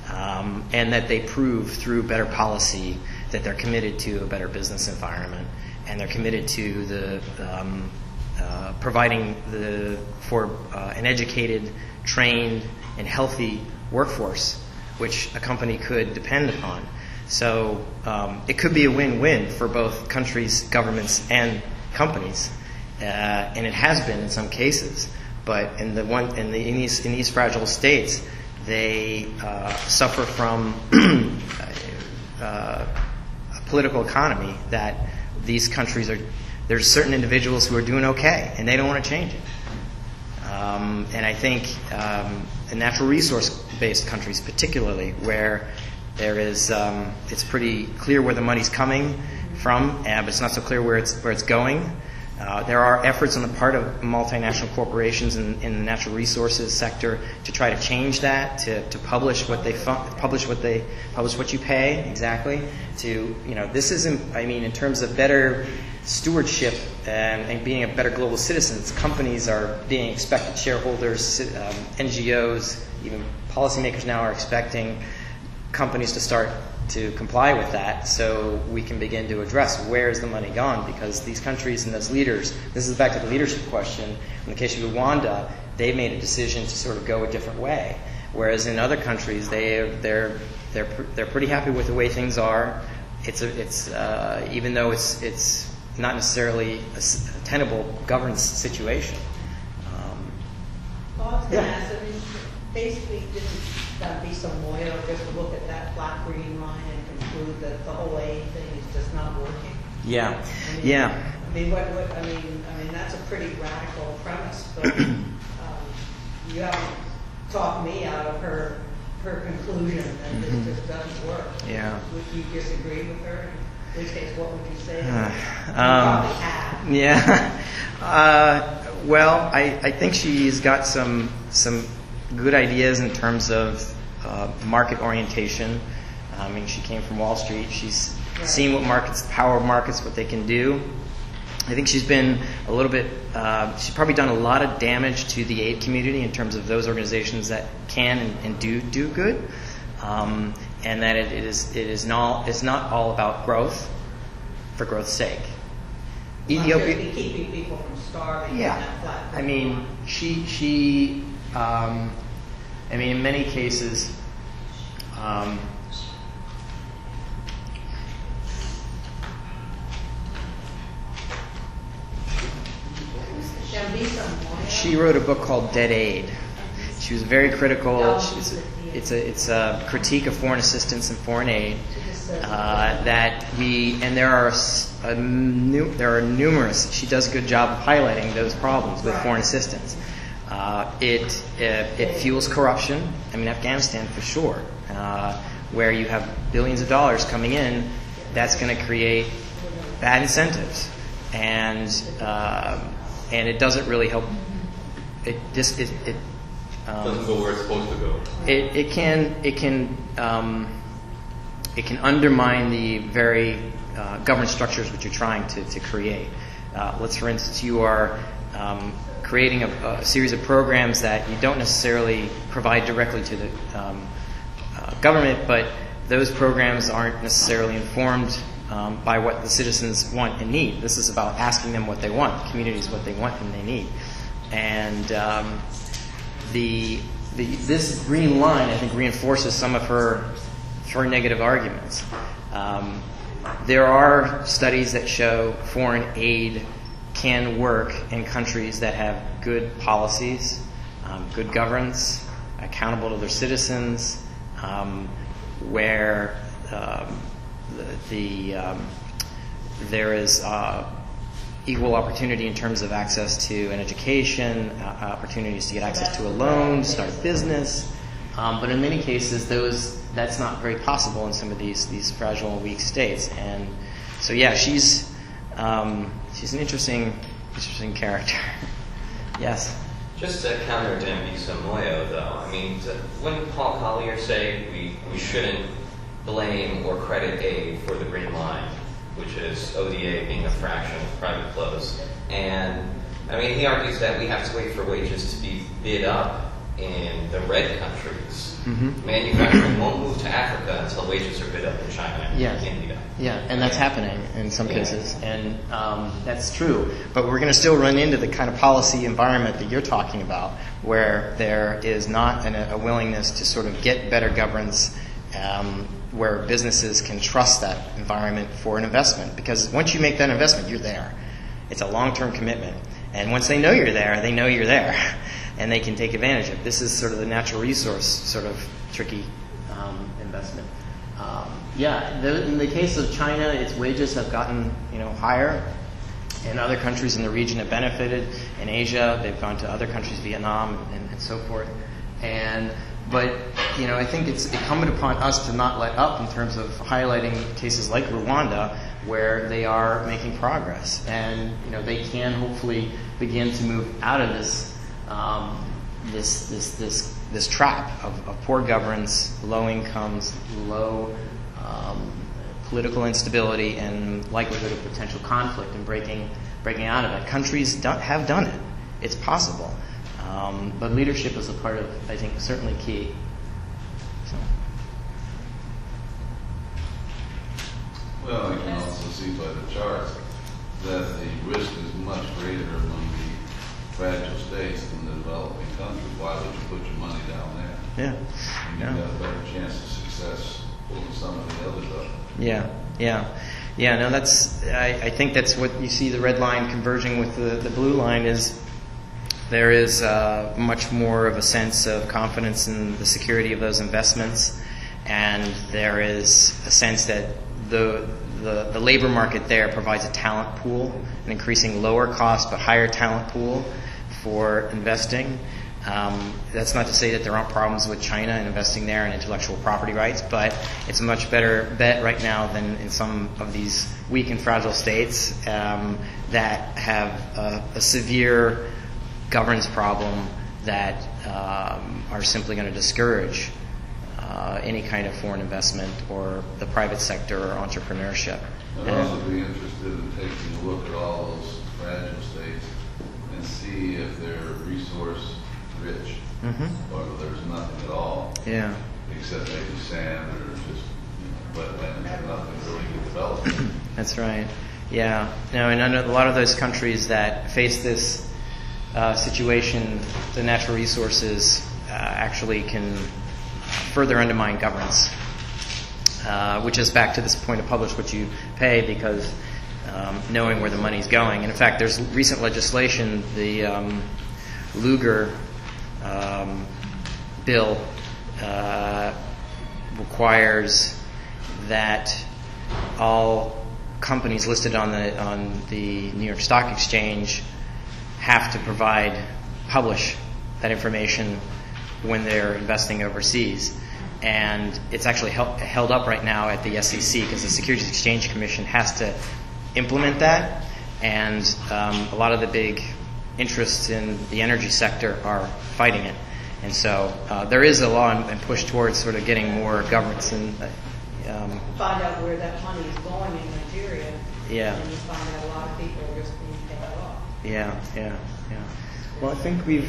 And that they prove through better policy that they're committed to a better business environment, and they're committed to the providing for an educated, trained, and healthy workforce, which a company could depend upon. So it could be a win-win for both countries, governments, and companies, and it has been in some cases. But in these fragile states, they suffer from a political economy that these countries are. There's certain individuals who are doing okay, and they don't want to change it. And I think in natural resource-based countries, particularly where there is, it's pretty clear where the money's coming from, but it's not so clear where it's going. There are efforts on the part of multinational corporations in the natural resources sector to try to change that, to publish what what you pay exactly. This isn't. I mean, in terms of better stewardship and being a better global citizens, companies are being expected. Shareholders, NGOs, even policymakers now are expecting companies to start to comply with that, so we can begin to address where is the money gone, because these countries and those leaders, this is back to the leadership question, in the case of Rwanda, they made a decision to sort of go a different way, whereas in other countries, they're pretty happy with the way things are. It's even though it's not necessarily a tenable governance situation. Well, I was going to ask, basically, didn't be some Moyo just look at that flat green line and conclude that the whole aid thing is just not working? Yeah. I mean, I mean, that's a pretty radical premise, but you haven't talked me out of her conclusion that this just doesn't work. Yeah. Would you disagree with her? In which case, what would you say? You probably have. Yeah. Well, I think she's got some good ideas in terms of market orientation. I mean, she came from Wall Street. She's seen what markets, the power of markets, what they can do. I think she's been a little bit. She's probably done a lot of damage to the aid community in terms of those organizations that can and do good, and that it's not all about growth for growth's sake. Ethiopia keeping people from starving. Yeah. I mean, she. I mean, in many cases, she wrote a book called Dead Aid. She was very critical. It's a critique of foreign assistance and foreign aid. There are numerous. She does a good job of highlighting those problems with foreign assistance. It fuels corruption. I mean, Afghanistan for sure, where you have billions of dollars coming in, that's going to create bad incentives, and it doesn't really help. It doesn't go where it's supposed to go. It can undermine the very governance structures which you're trying to create. Let's, for instance, you are creating a series of programs that you don't necessarily provide directly to the government, but those programs aren't necessarily informed by what the citizens want and need. This is about asking them what they want, the communities what they want and they need. And this green line, I think, reinforces some of her negative arguments. There are studies that show foreign aid can work in countries that have good policies, good governance, accountable to their citizens, where there is equal opportunity in terms of access to an education, opportunities to get access to a loan, to start a business. But in many cases, that's not very possible in some of these fragile and weak states. And so, yeah, she's an interesting character. Yes. Just to counter Dan Moyo, though, I mean, wouldn't Paul Collier say we shouldn't blame or credit aid for the green line, which is ODA being a fraction of private flows? And, I mean, he argues that we have to wait for wages to be bid up in the red countries. Manufacturing won't move to Africa until wages are bid up in China and India. Yeah, and that's happening in some cases, and that's true. But we're going to still run into the kind of policy environment that you're talking about, where there is not a willingness to sort of get better governance, where businesses can trust that environment for an investment. Because once you make that investment, you're there. It's a long-term commitment. And once they know you're there, they know you're there. And they can take advantage of it. This is sort of the natural resource sort of tricky investment. In the case of China, its wages have gotten higher, and other countries in the region have benefited. In Asia, they've gone to other countries, Vietnam and so forth. But I think it's incumbent upon us to not let up in terms of highlighting cases like Rwanda, where they are making progress, and they can hopefully begin to move out of this this trap of poor governance, low incomes, low political instability, and likelihood of potential conflict, and breaking out of it. Countries have done it. It's possible. But leadership is a part of, I think, certainly key. Well, you can also see by the charts that the risk is much greater among the fragile states than the developing countries. Why would you put your money down there? Yeah. And you've got a better chance of success pulling some of the others up. No, that's. I think that's what you see. The red line converging with the blue line is there is much more of a sense of confidence in the security of those investments, and there is a sense that the labor market there provides a talent pool, an increasing lower cost but higher talent pool for investing. That's not to say that there aren't problems with China and investing there in intellectual property rights, but it's a much better bet right now than in some of these weak and fragile states that have a severe governance problem that are simply going to discourage any kind of foreign investment or the private sector or entrepreneurship. I'd also be interested in taking a look at all those fragile states and see if they're resource rich or if there's nothing at all except maybe sand or just wetlands and nothing really developed. That's right. Yeah. No, and a lot of those countries that face this situation, the natural resources actually can further undermine governance, which is back to this point of publish what you pay, because knowing where the money's going. And in fact, there's recent legislation, the Lugar bill requires that all companies listed on the New York Stock Exchange have to publish that information when they're investing overseas. And it's actually held up right now at the SEC because the Securities Exchange Commission has to implement that, and a lot of the big interests in the energy sector are fighting it. And so there is a law and push towards sort of getting more governance and find out where that money is going in Nigeria. Yeah. And you find out a lot of people are just being paid off. Yeah. Well, I think we've.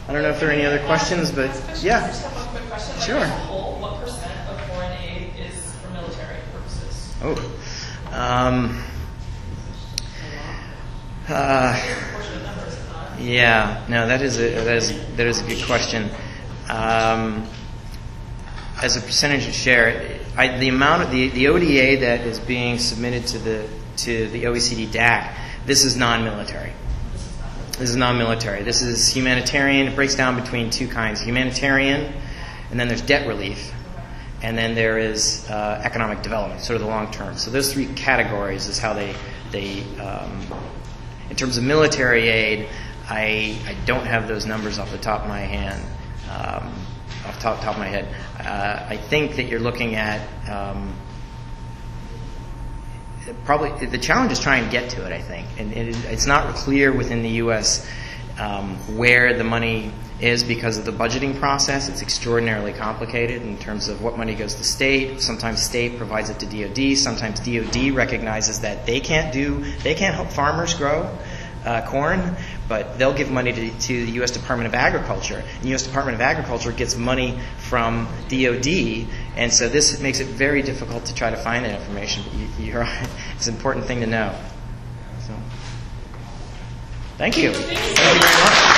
I don't know if there are any other questions, but yeah. I just have one quick question. Sure. As a whole, what % of foreign aid is for military purposes? Yeah. No, that is a good question. As a percentage of share, the amount of the ODA that is being submitted to the OECD DAC, this is non-military. This is humanitarian. It breaks down between two kinds: humanitarian, and then there's debt relief, and then there is economic development, sort of the long term. So those three categories is how they in terms of military aid, I don't have those numbers off the top of my head. I think that you're looking at probably the challenge is trying to get to it, I think. And it's not clear within the U.S. Where the money is because of the budgeting process. It's extraordinarily complicated in terms of what money goes to state. Sometimes state provides it to DOD. Sometimes DOD recognizes that they can't help farmers grow corn, but they'll give money to the U.S. Department of Agriculture. And the U.S. Department of Agriculture gets money from DOD, and so this makes it very difficult to try to find that information. But you're right. It's an important thing to know. So, thank you. Thank you very much.